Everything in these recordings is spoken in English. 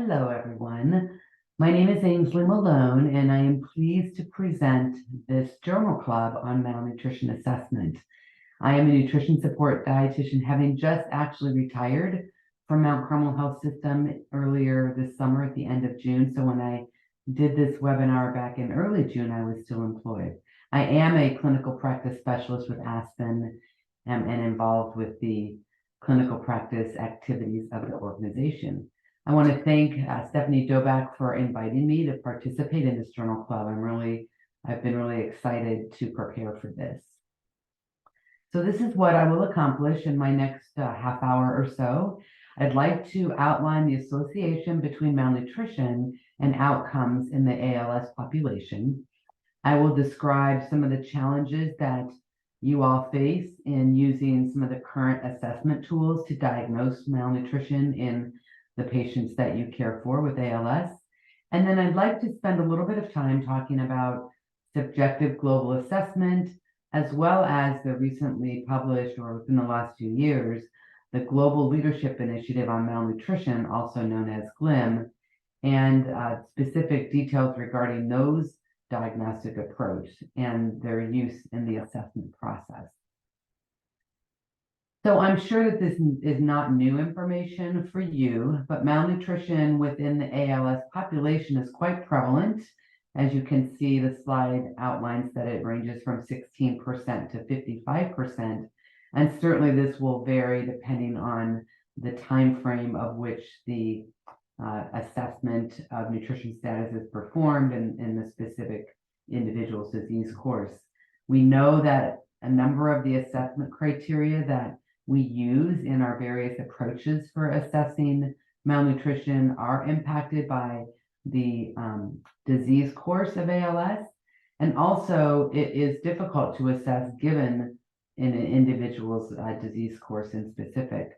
Hello, everyone. My name is Ainsley Malone, and I am pleased to present this journal club on malnutrition assessment. I am a nutrition support dietitian, having just actually retired from Mount Carmel Health System earlier this summer at the end of June. So when I did this webinar back in early June, I was still employed. I am a clinical practice specialist with Aspen and involved with the clinical practice activities of the organization. I want to thank Stephanie Dobak for inviting me to participate in this journal club. I've been really excited to prepare for this. So this is what I will accomplish in my next half hour or so. I'd like to outline the association between malnutrition and outcomes in the ALS population. I will describe some of the challenges that you all face in using some of the current assessment tools to diagnose malnutrition in the patients that you care for with ALS. And then I'd like to spend a little bit of time talking about subjective global assessment, as well as the recently published, or within the last few years, the Global Leadership Initiative on Malnutrition, also known as GLIM, and specific details regarding those diagnostic approach and their use in the assessment process. So I'm sure that this is not new information for you, but malnutrition within the ALS population is quite prevalent. As you can see, the slide outlines that it ranges from 16% to 55%. And certainly this will vary depending on the time frame of which the assessment of nutrition status is performed in the specific individual's disease course. We know that a number of the assessment criteria that we use in our various approaches for assessing malnutrition are impacted by the disease course of ALS. And also it is difficult to assess given in an individual's disease course in specific.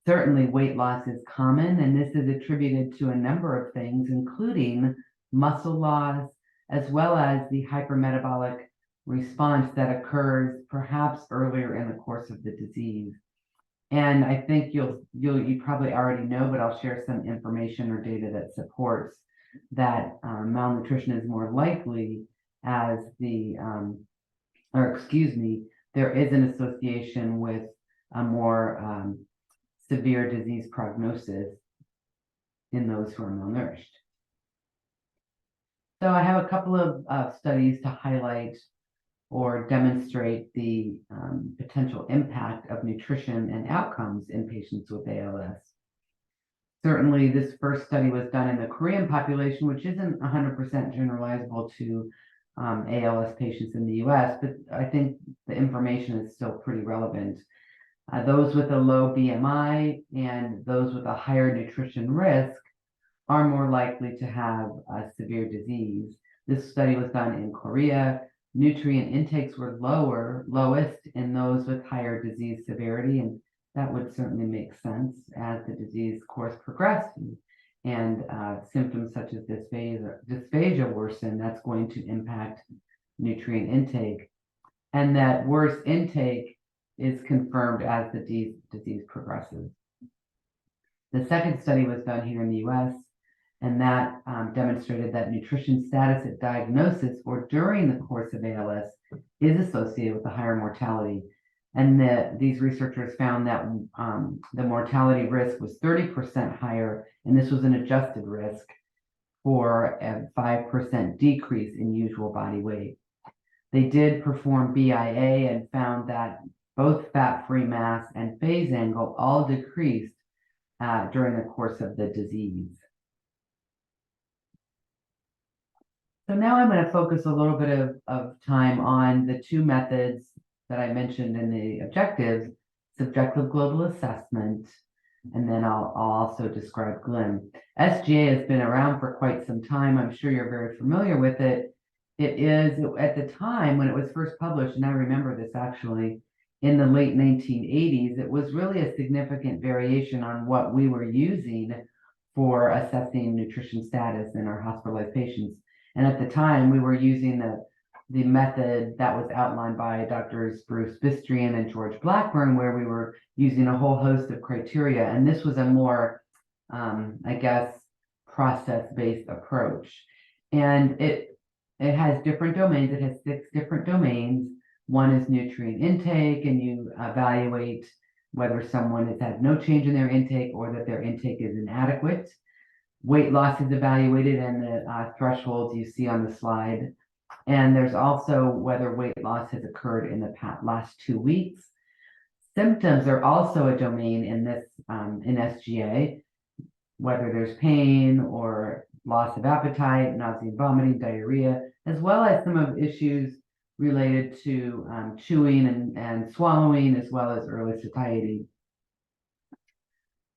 Certainly weight loss is common, and this is attributed to a number of things, including muscle loss, as well as the hypermetabolic response that occurs perhaps earlier in the course of the disease. And I think you probably already know, but I'll share some information or data that supports that malnutrition is more likely as there is an association with a more severe disease prognosis in those who are malnourished. So I have a couple of studies to highlight or demonstrate the potential impact of nutrition and outcomes in patients with ALS. Certainly, this first study was done in the Korean population, which isn't 100% generalizable to ALS patients in the US, but I think the information is still pretty relevant. Those with a low BMI and those with a higher nutrition risk are more likely to have severe disease. This study was done in Korea. Nutrient intakes were lowest in those with higher disease severity, and that would certainly make sense as the disease course progressed and symptoms such as dysphagia worsen. That's going to impact nutrient intake, and that worse intake is confirmed as the disease progresses. The second study was done here in the US, and that demonstrated that nutrition status at diagnosis or during the course of ALS is associated with a higher mortality. And these researchers found that the mortality risk was 30% higher, and this was an adjusted risk for a 5% decrease in usual body weight. They did perform BIA and found that both fat-free mass and phase angle all decreased during the course of the disease. So now I'm going to focus a little bit of time on the two methods that I mentioned in the objectives, subjective global assessment, and then I'll also describe GLIM. SGA has been around for quite some time. I'm sure you're very familiar with it. It is, at the time when it was first published, and I remember this actually, in the late 1980s, it was really a significant variation on what we were using for assessing nutrition status in our hospitalized patients. And at the time, we were using the method that was outlined by Drs. Bruce Bistrian and George Blackburn, where we were using a whole host of criteria. And this was a more, I guess, process-based approach. And it has different domains. It has 6 different domains. One is nutrient intake, and you evaluate whether someone has had no change in their intake or that their intake is inadequate. Weight loss is evaluated, and the thresholds you see on the slide. And there's also whether weight loss has occurred in the last 2 weeks. Symptoms are also a domain in this in SGA, whether there's pain or loss of appetite, nausea and vomiting, diarrhea, as well as some of issues related to chewing and swallowing, as well as early satiety.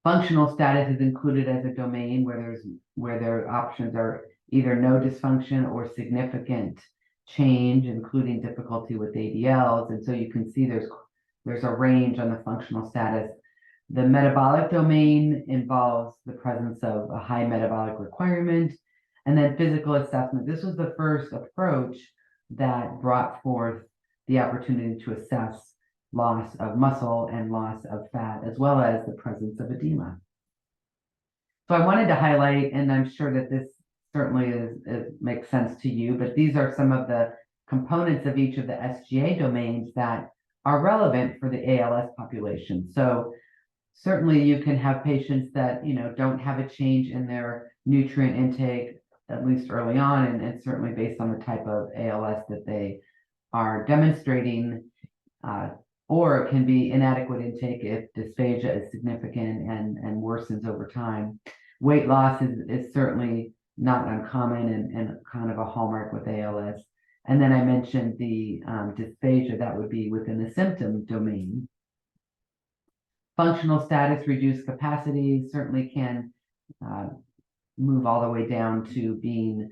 Functional status is included as a domain where their options are either no dysfunction or significant change, including difficulty with ADLs. And so you can see there's a range on the functional status. The metabolic domain involves the presence of a high metabolic requirement, and then physical assessment. This was the first approach that brought forth the opportunity to assess loss of muscle and loss of fat, as well as the presence of edema. So I wanted to highlight, and I'm sure that this certainly makes sense to you, but these are some of the components of each of the SGA domains that are relevant for the ALS population. So certainly you can have patients that don't have a change in their nutrient intake, at least early on, and certainly based on the type of ALS that they are demonstrating, or it can be inadequate intake if dysphagia is significant and worsens over time. Weight loss is certainly not uncommon and kind of a hallmark with ALS. And then I mentioned the dysphagia that would be within the symptom domain. Functional status, reduced capacity, certainly can move all the way down to being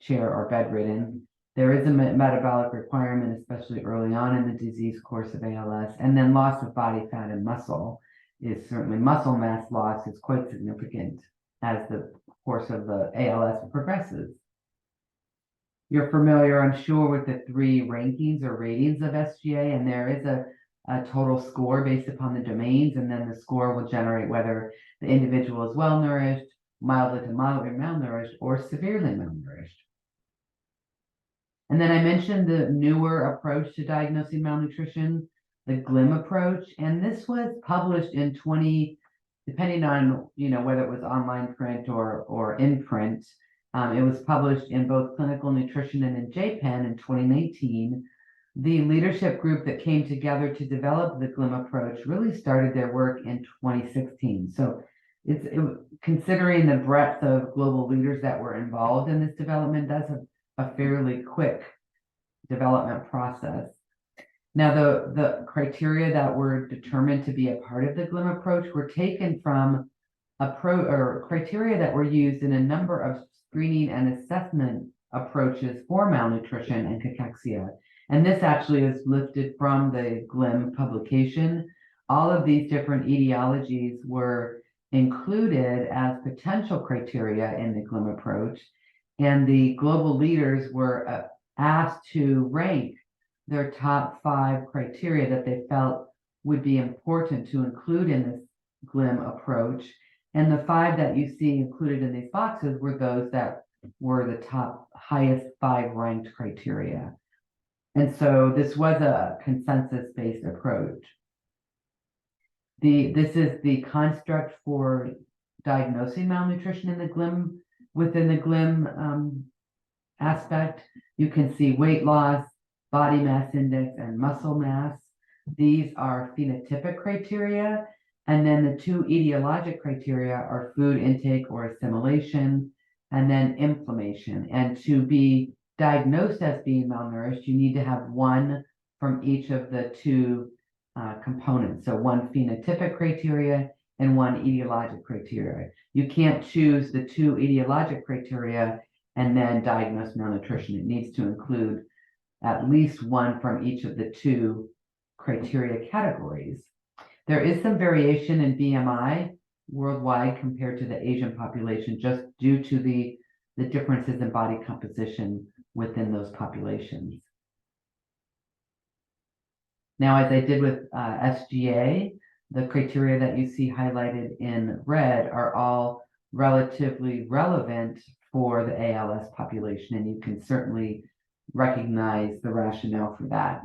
chair or bedridden. There is a metabolic requirement, especially early on in the disease course of ALS. And then loss of body fat and muscle is certainly, muscle mass loss is quite significant as the course of the ALS progresses. You're familiar, I'm sure, with the 3 rankings or ratings of SGA, and there is a total score based upon the domains, and then the score will generate whether the individual is well nourished, mildly to moderately malnourished, or severely malnourished. And then I mentioned the newer approach to diagnosing malnutrition, the GLIM approach, and this was published in depending on whether it was online print or in print. It was published in both Clinical Nutrition and in JPEN in 2019. The leadership group that came together to develop the GLIM approach really started their work in 2016. So considering the breadth of global leaders that were involved in this development, that's a fairly quick development process. Now, the criteria that were determined to be a part of the GLIM approach were taken from criteria that were used in a number of screening and assessment approaches for malnutrition and cachexia. And this actually is lifted from the GLIM publication. All of these different etiologies were included as potential criteria in the GLIM approach. And the global leaders were asked to rank their top 5 criteria that they felt would be important to include in this GLIM approach. And the 5 that you see included in these boxes were those that were the highest 5 ranked criteria. And so this was a consensus-based approach. This is the construct for diagnosing malnutrition in the GLIM, within the GLIM aspect. You can see weight loss, body mass index, and muscle mass. These are phenotypic criteria. And then the 2 etiologic criteria are food intake or assimilation, and then inflammation. And to be diagnosed as being malnourished, you need to have 1 from each of the 2 components. So 1 phenotypic criteria and 1 etiologic criteria. You can't choose the 2 etiologic criteria and then diagnose malnutrition. It needs to include at least 1 from each of the 2 criteria categories. There is some variation in BMI worldwide compared to the Asian population, just due to the differences in body composition within those populations. Now, as I did with SGA, the criteria that you see highlighted in red are all relatively relevant for the ALS population, and you can certainly recognize the rationale for that.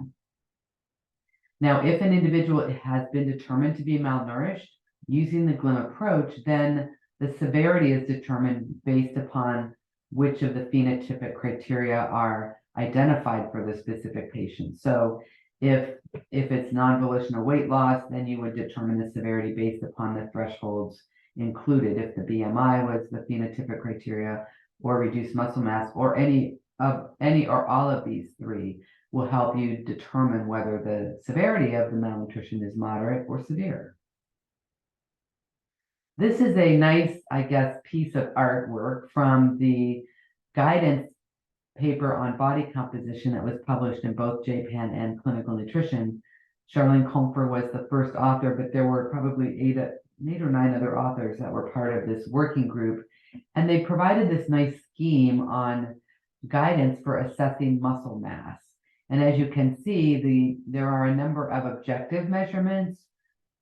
Now, if an individual has been determined to be malnourished using the GLIM approach, then the severity is determined based upon which of the phenotypic criteria are identified for the specific patient. So if it's non-volitional weight loss, then you would determine the severity based upon the thresholds included. If the BMI was the phenotypic criteria, or reduced muscle mass, or any or all of these three, will help you determine whether the severity of the malnutrition is moderate or severe. This is a nice, I guess, piece of artwork from the guidance paper on body composition that was published in both JPAN and Clinical Nutrition. Charlene Comfer was the first author, but there were probably eight or nine other authors that were part of this working group. And they provided this nice scheme on guidance for assessing muscle mass. And as you can see, there are a number of objective measurements.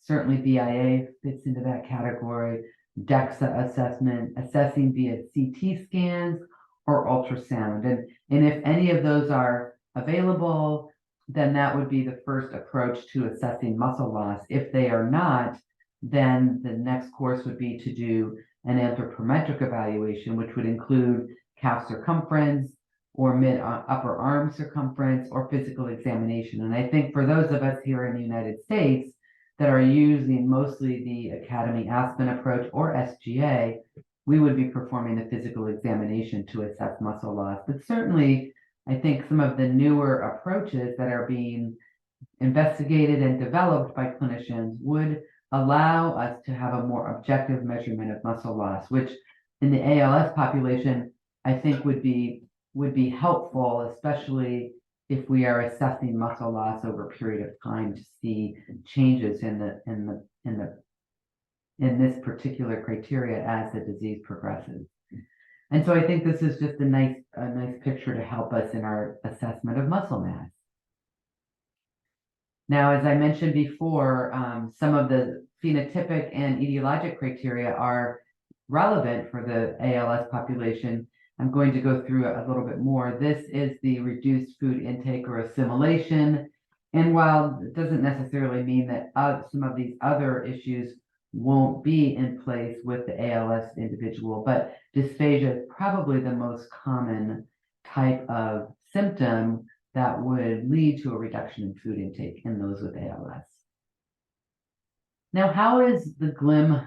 Certainly BIA fits into that category. DEXA assessment, assessing via CT scans or ultrasound. And if any of those are available, then that would be the first approach to assessing muscle loss. If they are not, then the next course would be to do an anthropometric evaluation, which would include calf circumference or mid-upper arm circumference or physical examination. And I think for those of us here in the United States that are using mostly the Academy Aspen approach or SGA, we would be performing a physical examination to assess muscle loss. But certainly, I think some of the newer approaches that are being investigated and developed by clinicians would allow us to have a more objective measurement of muscle loss, which in the ALS population, I think would be helpful, especially if we are assessing muscle loss over a period of time to see changes in this particular criteria as the disease progresses. And so I think this is just a nice picture to help us in our assessment of muscle mass. Now, as I mentioned before, some of the phenotypic and etiologic criteria are relevant for the ALS population. I'm going to go through it a little bit more. This is the reduced food intake or assimilation. And while it doesn't necessarily mean that some of these other issues won't be in place with the ALS individual, but dysphagia is probably the most common type of symptom that would lead to a reduction in food intake in those with ALS. Now, how is the GLIM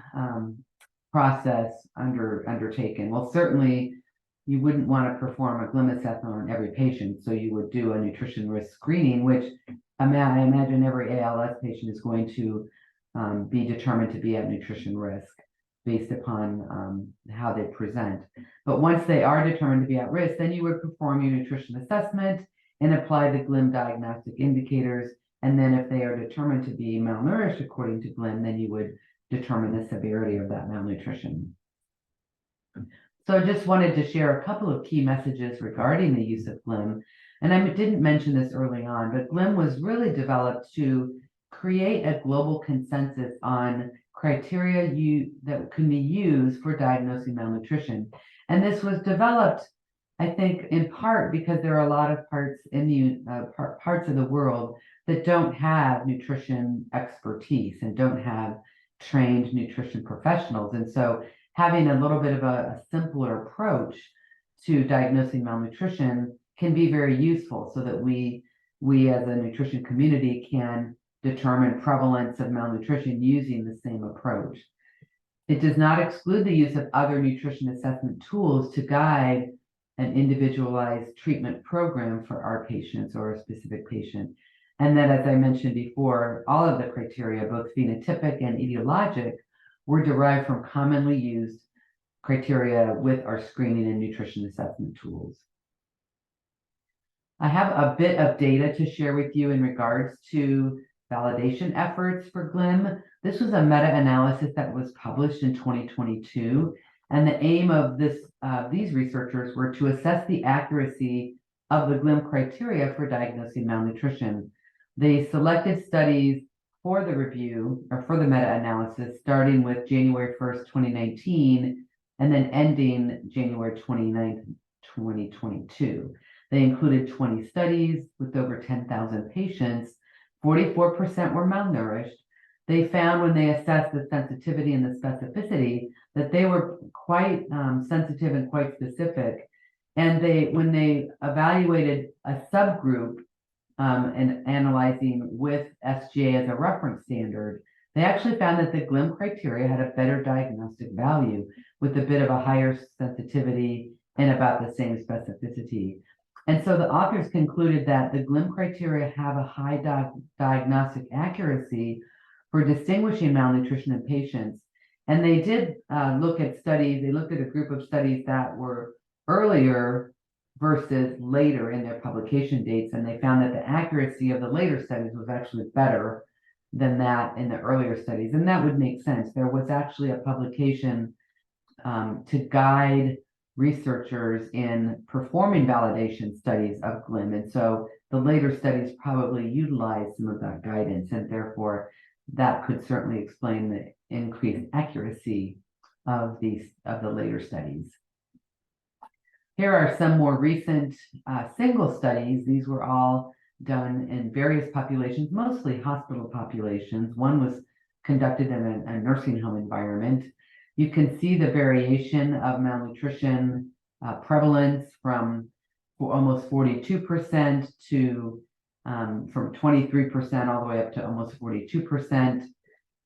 process undertaken? Well, certainly you wouldn't want to perform a GLIM assessment on every patient, so you would do a nutrition risk screening, which I imagine every ALS patient is going to be determined to be at nutrition risk based upon how they present. But once they are determined to be at risk, then you would perform your nutrition assessment and apply the GLIM diagnostic indicators. And then if they are determined to be malnourished according to GLIM, then you would determine the severity of that malnutrition. So I just wanted to share a couple of key messages regarding the use of GLIM. And I didn't mention this early on, but GLIM was really developed to create a global consensus on criteria that can be used for diagnosing malnutrition. And this was developed, I think, in part because there are a lot of parts in the parts of the world that don't have nutrition expertise and don't have trained nutrition professionals. And so having a little bit of a simpler approach to diagnosing malnutrition can be very useful so that we as a nutrition community can determine prevalence of malnutrition using the same approach. It does not exclude the use of other nutrition assessment tools to guide an individualized treatment program for our patients or a specific patient. And then, as I mentioned before, all of the criteria, both phenotypic and etiologic, were derived from commonly used criteria with our screening and nutrition assessment tools. I have a bit of data to share with you in regards to validation efforts for GLIM. This was a meta-analysis that was published in 2022, and the aim of these researchers were to assess the accuracy of the GLIM criteria for diagnosing malnutrition. They selected studies for the review or for the meta-analysis starting with January 1st, 2019 and then ending January 29th, 2022. They included 20 studies with over 10,000 patients. 44% were malnourished. They found when they assessed the sensitivity and the specificity that they were quite sensitive and quite specific. And when they evaluated a subgroup and analyzing with SGA as a reference standard, they actually found that the GLIM criteria had a better diagnostic value with a bit of a higher sensitivity and about the same specificity. And so the authors concluded that the GLIM criteria have a high diagnostic accuracy for distinguishing malnutrition in patients. And they did look at studies, they looked at a group of studies that were earlier versus later in their publication dates, and they found that the accuracy of the later studies was actually better than that in the earlier studies. And that would make sense. There was actually a publication to guide researchers in performing validation studies of GLIM. And so the later studies probably utilized some of that guidance, and therefore that could certainly explain the increased accuracy of the later studies. Here are some more recent single studies. These were all done in various populations, mostly hospital populations. One was conducted in a nursing home environment. You can see the variation of malnutrition prevalence from almost 42% to from 23% all the way up to almost 42%.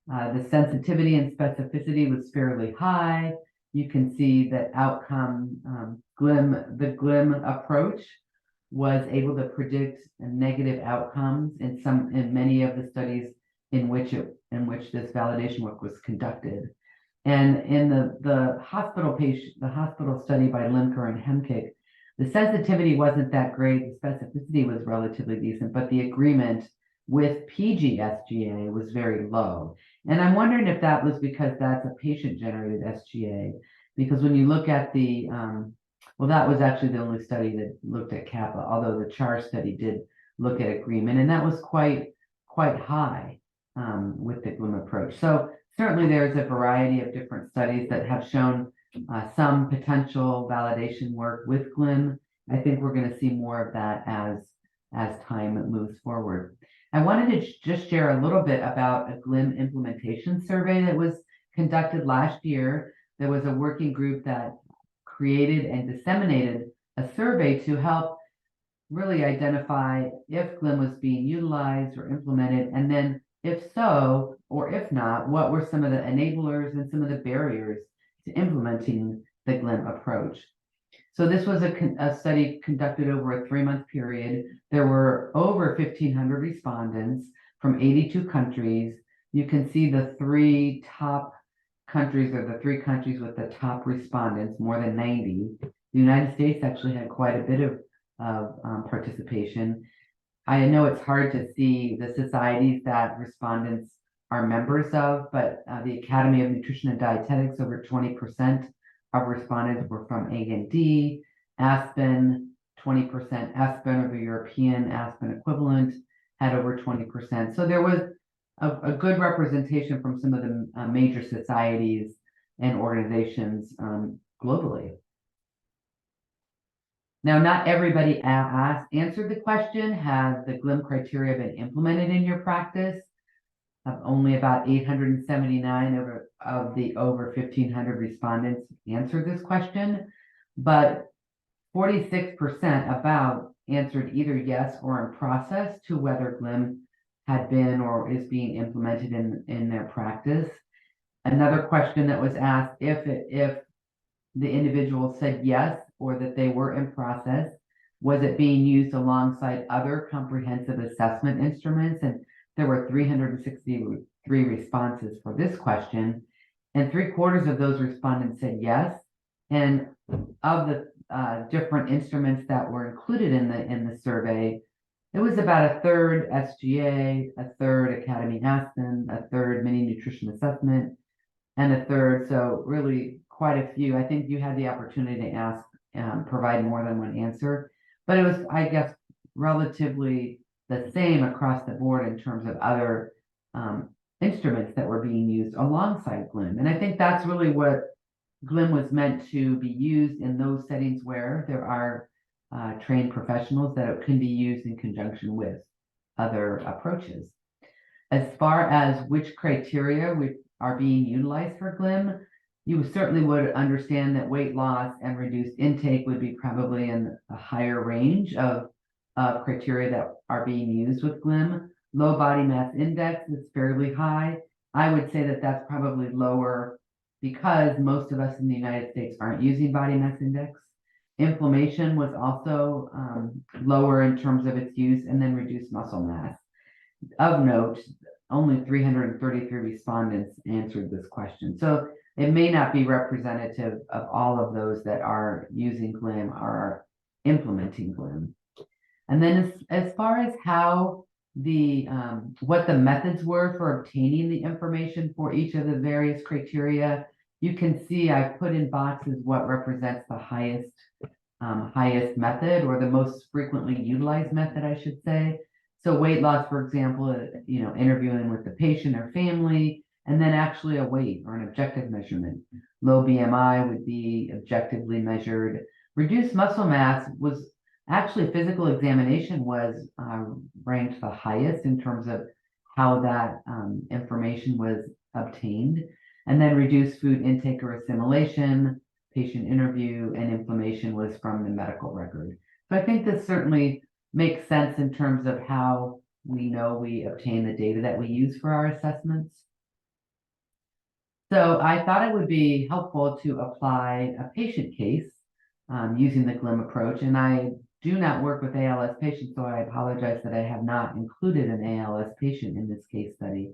The sensitivity and specificity was fairly high. You can see that outcome the GLIM approach was able to predict negative outcomes in many of the studies in which this validation work was conducted. And in the hospital study by Limker and Hemkick, the sensitivity wasn't that great, the specificity was relatively decent, but the agreement with PG-SGA was very low. And I'm wondering if that was because that's a patient-generated SGA, because when you look at the, well, that was actually the only study that looked at kappa, although the CHAR study did look at agreement, and that was quite high with the GLIM approach. So certainly there's a variety of different studies that have shown some potential validation work with GLIM. I think we're going to see more of that as time moves forward. I wanted to just share a little bit about a GLIM implementation survey that was conducted last year. There was a working group that created and disseminated a survey to help really identify if GLIM was being utilized or implemented, and then if so, or if not, what were some of the enablers and some of the barriers to implementing the GLIM approach. So this was a study conducted over a 3-month period. There were over 1,500 respondents from 82 countries. You can see the 3 top countries, or the 3 countries with the top respondents, more than 90. The United States actually had quite a bit of participation. I know it's hard to see the societies that respondents are members of, but the Academy of Nutrition and Dietetics, over 20% of respondents were from A&D. Aspen, 20%. Aspen, or the European Aspen equivalent, had over 20%. So there was a good representation from some of the major societies and organizations globally. Now, not everybody answered the question, has the GLIM criteria been implemented in your practice? Only about 879 of the over 1,500 respondents answered this question, but 46% about answered either yes or in process to whether GLIM had been or is being implemented in their practice. Another question that was asked, if the individual said yes or that they were in process, was it being used alongside other comprehensive assessment instruments? And there were 363 responses for this question, and 3/4 of those respondents said yes. And of the different instruments that were included in the survey, it was about 1/3 SGA, 1/3 Academy Aspen, 1/3 Mini Nutrition Assessment, and 1/3. So really quite a few. I think you had the opportunity to ask, provide more than one answer, but it was, I guess, relatively the same across the board in terms of other instruments that were being used alongside GLIM. And I think that's really what GLIM was meant to be used in those settings where there are trained professionals, that it can be used in conjunction with other approaches. As far as which criteria are being utilized for GLIM, you certainly would understand that weight loss and reduced intake would be probably in a higher range of criteria that are being used with GLIM. Low body mass index is fairly high. I would say that that's probably lower because most of us in the United States aren't using body mass index. Inflammation was also lower in terms of its use, and then reduced muscle mass. Of note, only 333 respondents answered this question. So it may not be representative of all of those that are using GLIM or are implementing GLIM. And then as far as how what the methods were for obtaining the information for each of the various criteria, you can see I put in boxes what represents the highest method, or the most frequently utilized method, I should say. So weight loss, for example, interviewing with the patient or family, and then actually a weight or an objective measurement. Low BMI would be objectively measured. Reduced muscle mass was actually, physical examination was ranked the highest in terms of how that information was obtained. And then reduced food intake or assimilation, patient interview, and inflammation was from the medical record. So I think this certainly makes sense in terms of how we know we obtain the data that we use for our assessments. So I thought it would be helpful to apply a patient case using the GLIM approach. And I do not work with ALS patients, so I apologize that I have not included an ALS patient in this case study.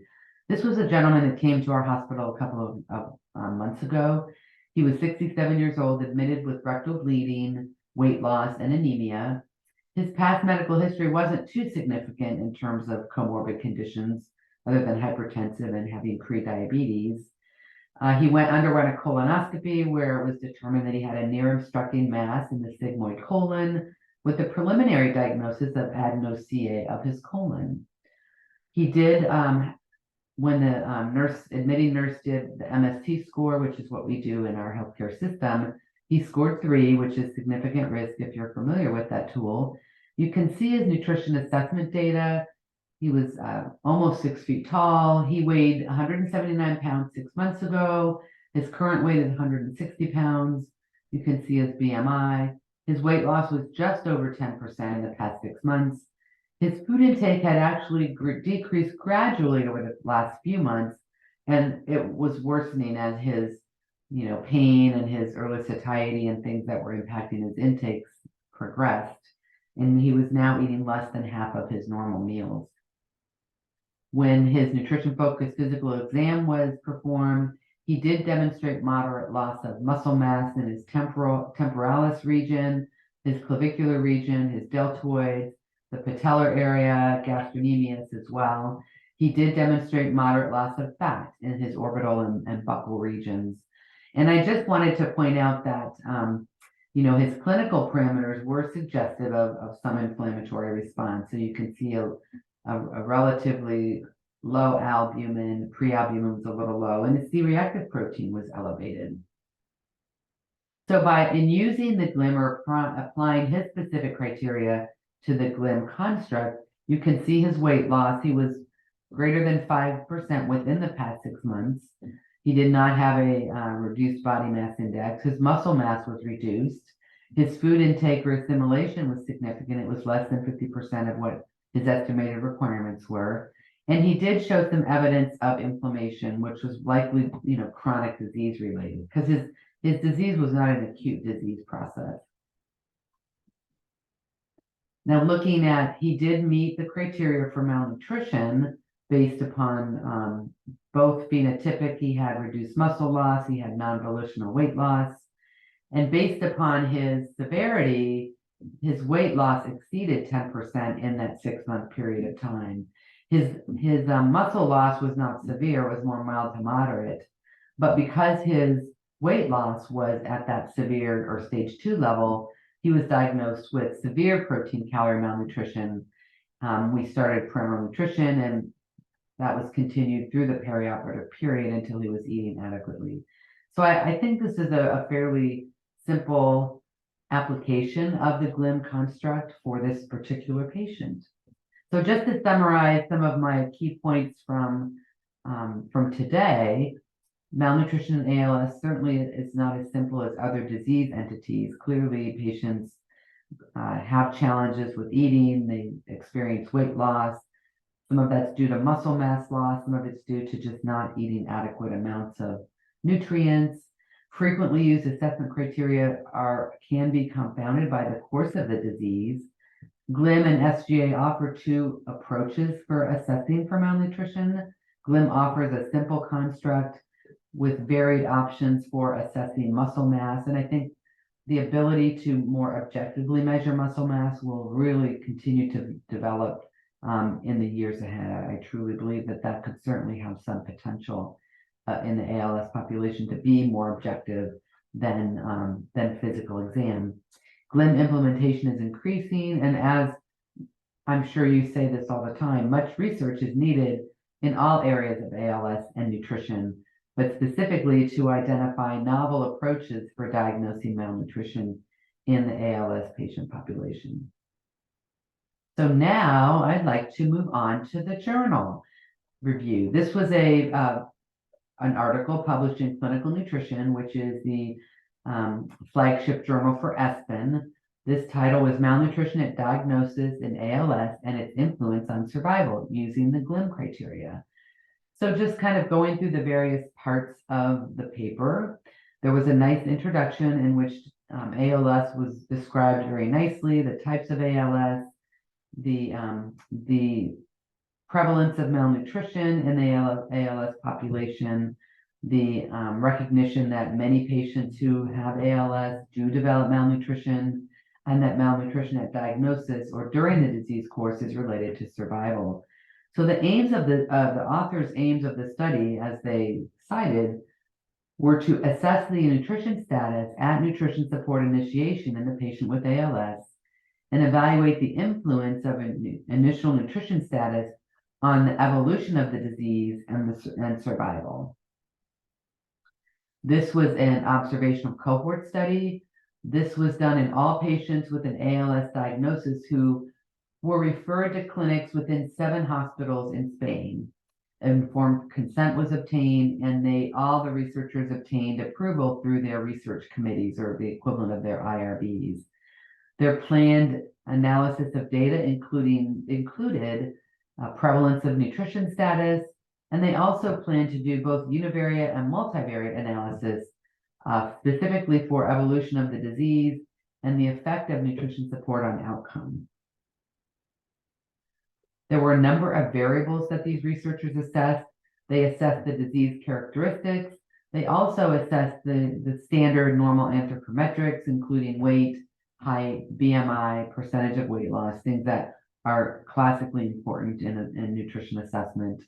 This was a gentleman that came to our hospital a couple of months ago. He was 67 years old, admitted with rectal bleeding, weight loss, and anemia. His past medical history wasn't too significant in terms of comorbid conditions, other than hypertensive and having prediabetes. He underwent a colonoscopy where it was determined that he had a near obstructing mass in the sigmoid colon, with a preliminary diagnosis of adenocia of his colon. He did, when the admitting nurse did the MST score, which is what we do in our healthcare system, he scored 3, which is significant risk if you're familiar with that tool. You can see his nutrition assessment data. He was almost 6 feet tall. He weighed 179 pounds 6 months ago. His current weight is 160 pounds. You can see his BMI. His weight loss was just over 10% in the past 6 months. His food intake had actually decreased gradually over the last few months, and it was worsening as his, pain and his early satiety and things that were impacting his intakes progressed. And he was now eating less than half of his normal meals. When his nutrition-focused physical exam was performed, he did demonstrate moderate loss of muscle mass in his temporalis region, his clavicular region, his deltoids, the patellar area, gastrocnemius as well. He did demonstrate moderate loss of fat in his orbital and buccal regions. And I just wanted to point out that, his clinical parameters were suggestive of some inflammatory response. So you can see a relatively low albumin, prealbumin was a little low, and the C-reactive protein was elevated. So in using the GLIM or applying his specific criteria to the GLIM construct, you can see his weight loss. He was greater than 5% within the past 6 months. He did not have a reduced body mass index. His muscle mass was reduced. His food intake or assimilation was significant. It was less than 50% of what his estimated requirements were. And he did show some evidence of inflammation, which was likely, chronic disease related, because his disease was not an acute disease process. Now, looking at, he did meet the criteria for malnutrition based upon both phenotypic. He had reduced muscle loss, he had non-volitional weight loss, and based upon his severity, his weight loss exceeded 10% in that 6-month period of time. His muscle loss was not severe, it was more mild to moderate, but because his weight loss was at that severe or stage 2 level, he was diagnosed with severe protein calorie malnutrition. We started parenteral nutrition, and that was continued through the perioperative period until he was eating adequately. So I think this is a fairly simple application of the GLIM construct for this particular patient. So just to summarize some of my key points from today, malnutrition in ALS certainly is not as simple as other disease entities. Clearly, patients have challenges with eating, they experience weight loss. Some of that's due to muscle mass loss, some of it's due to just not eating adequate amounts of nutrients. Frequently used assessment criteria can be confounded by the course of the disease. GLIM and SGA offer two approaches for assessing for malnutrition. GLIM offers a simple construct with varied options for assessing muscle mass, and I think the ability to more objectively measure muscle mass will really continue to develop in the years ahead. I truly believe that could certainly have some potential in the ALS population to be more objective than physical exam. GLIM implementation is increasing, and as I'm sure you say this all the time, much research is needed in all areas of ALS and nutrition, but specifically to identify novel approaches for diagnosing malnutrition in the ALS patient population. So now I'd like to move on to the journal review. This was an article published in Clinical Nutrition, which is the flagship journal for ESPN. This title was Malnutrition at Diagnosis in ALS and Its Influence on Survival using the GLIM criteria. So just kind of going through the various parts of the paper, there was a nice introduction in which ALS was described very nicely, the types of ALS, the prevalence of malnutrition in the ALS population, the recognition that many patients who have ALS do develop malnutrition, and that malnutrition at diagnosis or during the disease course is related to survival. So the aims of the authors' aims of the study, as they cited, were to assess the nutrition status at nutrition support initiation in the patient with ALS and evaluate the influence of initial nutrition status on the evolution of the disease and survival. This was an observational cohort study. This was done in all patients with an ALS diagnosis who were referred to clinics within 7 hospitals in Spain. Informed consent was obtained, and all the researchers obtained approval through their research committees, or the equivalent of their IRBs. Their planned analysis of data included prevalence of nutrition status, and they also plan to do both univariate and multivariate analysis, specifically for evolution of the disease and the effect of nutrition support on outcome. There were a number of variables that these researchers assessed. They assessed the disease characteristics. They also assessed the standard normal anthropometrics, including weight, height, BMI, percentage of weight loss, things that are classically important in nutrition assessment.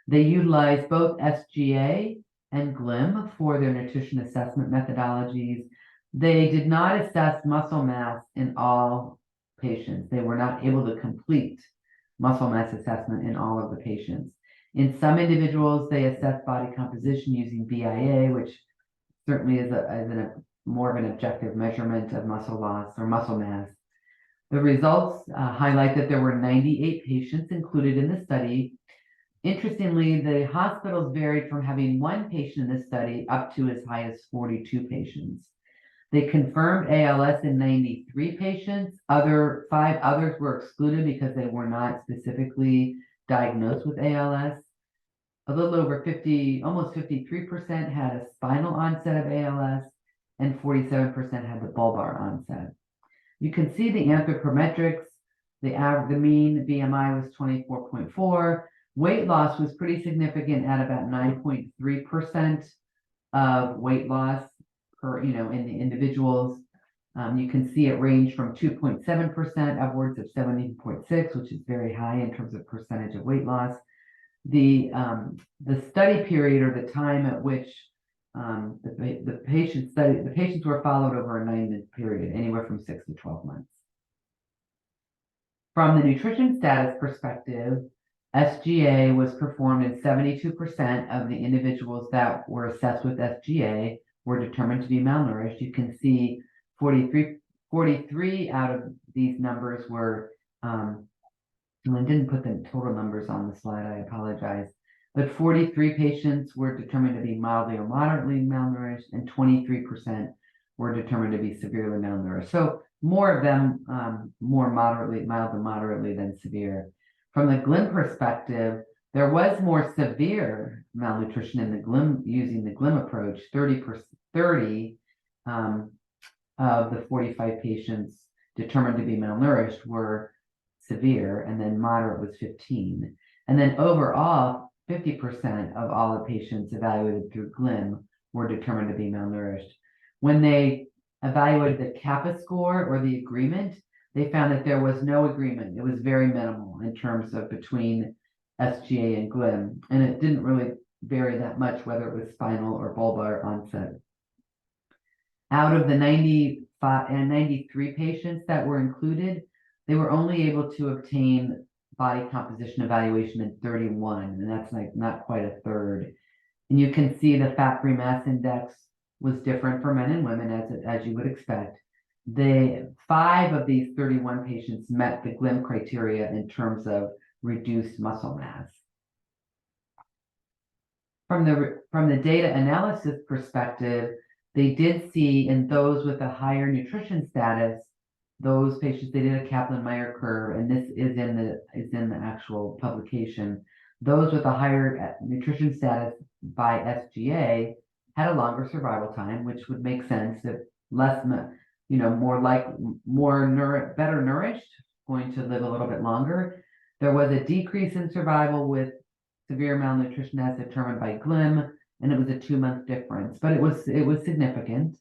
They utilized both SGA and GLIM for their nutrition assessment methodologies. They did not assess muscle mass in all patients. They were not able to complete muscle mass assessment in all of the patients. In some individuals, they assessed body composition using BIA, which certainly is more of an objective measurement of muscle loss or muscle mass. The results highlight that there were 98 patients included in the study. Interestingly, the hospitals varied from having 1 patient in this study up to as high as 42 patients. They confirmed ALS in 93 patients. 5 others were excluded because they were not specifically diagnosed with ALS. A little over 50, almost 53% had a spinal onset of ALS, and 47% had the bulbar onset. You can see the anthropometrics. The mean BMI was 24.4. Weight loss was pretty significant at about 9.3% of weight loss in the individuals. You can see it ranged from 2.7% upwards of 17.6, which is very high in terms of percentage of weight loss. The study period, or the time at which the patients were followed over a 9-month period, anywhere from 6 to 12 months. From the nutrition status perspective, SGA was performed in 72% of the individuals that were assessed with SGA were determined to be malnourished. You can see 43 out of these numbers were, I didn't put the total numbers on the slide, I apologize, but 43 patients were determined to be mildly or moderately malnourished, and 23% were determined to be severely malnourished. So more of them more moderately, mild to moderately than severe. From the GLIM perspective, there was more severe malnutrition in the GLIM, using the GLIM approach. 30 of the 45 patients determined to be malnourished were severe, and then moderate was 15. And then overall, 50% of all the patients evaluated through GLIM were determined to be malnourished. When they evaluated the kappa score or the agreement, they found that there was no agreement. It was very minimal in terms of between SGA and GLIM, and it didn't really vary that much whether it was spinal or bulbar onset. Out of the 95 and 93 patients that were included, they were only able to obtain body composition evaluation in 31, and that's like not quite a third. And you can see the fat-free mass index was different for men and women, as you would expect. 5 of these 31 patients met the GLIM criteria in terms of reduced muscle mass. From the data analysis perspective, they did see in those with a higher nutrition status, those patients, they did a Kaplan-Meier curve, and this is in the actual publication. Those with a higher nutrition status by SGA had a longer survival time, which would make sense. That less, better nourished, going to live a little bit longer. There was a decrease in survival with severe malnutrition as determined by GLIM, and it was a 2-month difference, but it was significant.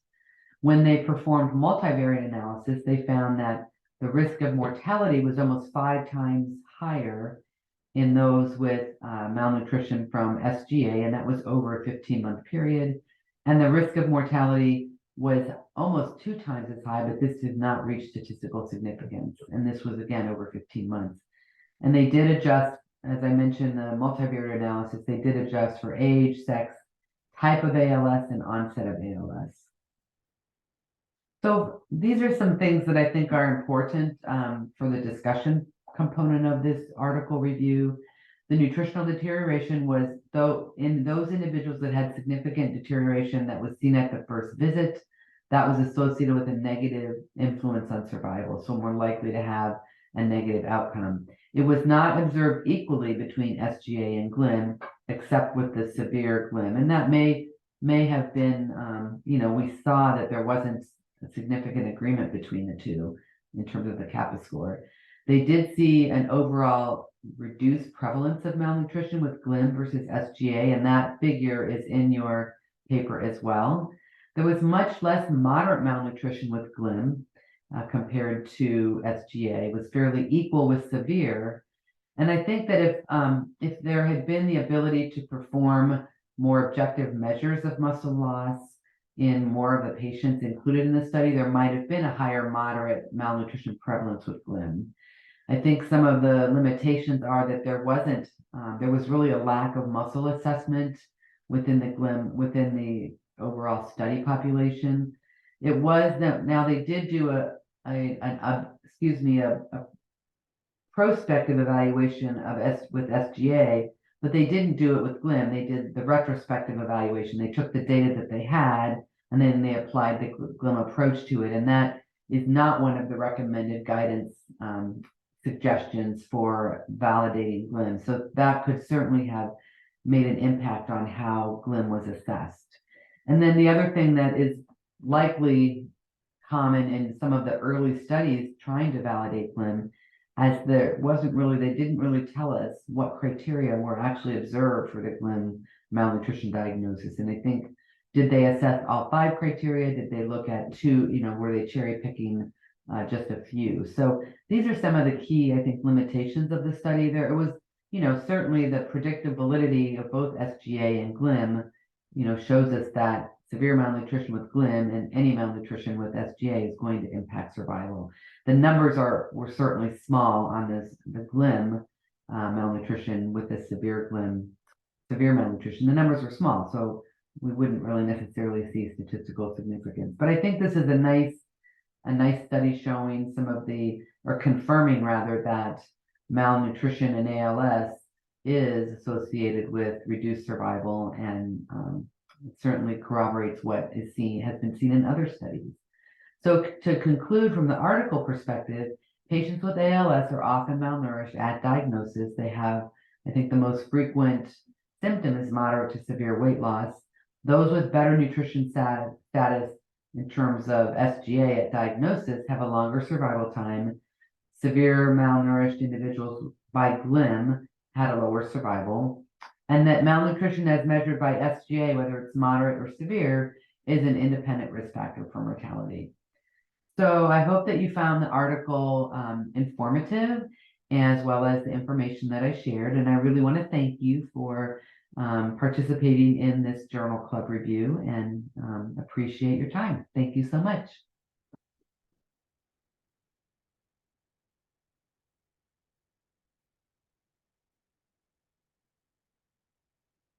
When they performed multivariate analysis, they found that the risk of mortality was almost 5 times higher in those with malnutrition from SGA, and that was over a 15-month period. And the risk of mortality was almost 2 times as high, but this did not reach statistical significance. And this was, again, over 15 months. And they did adjust, as I mentioned, the multivariate analysis, they did adjust for age, sex, type of ALS, and onset of ALS. So these are some things that I think are important for the discussion component of this article review. The nutritional deterioration was, though, in those individuals that had significant deterioration that was seen at the first visit, that was associated with a negative influence on survival, so more likely to have a negative outcome. It was not observed equally between SGA and GLIM, except with the severe GLIM, and that may have been, we saw that there wasn't a significant agreement between the two in terms of the kappa score. They did see an overall reduced prevalence of malnutrition with GLIM versus SGA, and that figure is in your paper as well. There was much less moderate malnutrition with GLIM compared to SGA. It was fairly equal with severe. And I think that if there had been the ability to perform more objective measures of muscle loss in more of the patients included in the study, there might have been a higher moderate malnutrition prevalence with GLIM. I think some of the limitations are that there was really a lack of muscle assessment within the GLIM, within the overall study population. It was that now they did do a prospective evaluation with SGA, but they didn't do it with GLIM. They did the retrospective evaluation. They took the data that they had, and then they applied the GLIM approach to it, and that is not one of the recommended guidance suggestions for validating GLIM. So that could certainly have made an impact on how GLIM was assessed. And then the other thing that is likely common in some of the early studies trying to validate GLIM, as they didn't really tell us what criteria were actually observed for the GLIM malnutrition diagnosis. And I think, did they assess all 5 criteria? Did they look at 2, were they cherry picking just a few? So these are some of the key, I think, limitations of the study. There was, certainly the predictive validity of both SGA and GLIM, shows us that severe malnutrition with GLIM and any malnutrition with SGA is going to impact survival. The numbers were certainly small on the GLIM malnutrition with a severe malnutrition. The numbers are small, so we wouldn't really necessarily see statistical significance. But I think this is a nice study showing or confirming rather, that malnutrition in ALS is associated with reduced survival, and it certainly corroborates what has been seen in other studies. So to conclude, from the article perspective, patients with ALS are often malnourished at diagnosis. They have, I think, the most frequent symptom is moderate to severe weight loss. Those with better nutrition status in terms of SGA at diagnosis have a longer survival time. Severe malnourished individuals by GLIM had a lower survival, and that malnutrition as measured by SGA, whether it's moderate or severe, is an independent risk factor for mortality. So I hope that you found the article informative, as well as the information that I shared. And I really want to thank you for participating in this journal club review, and appreciate your time. Thank you so much.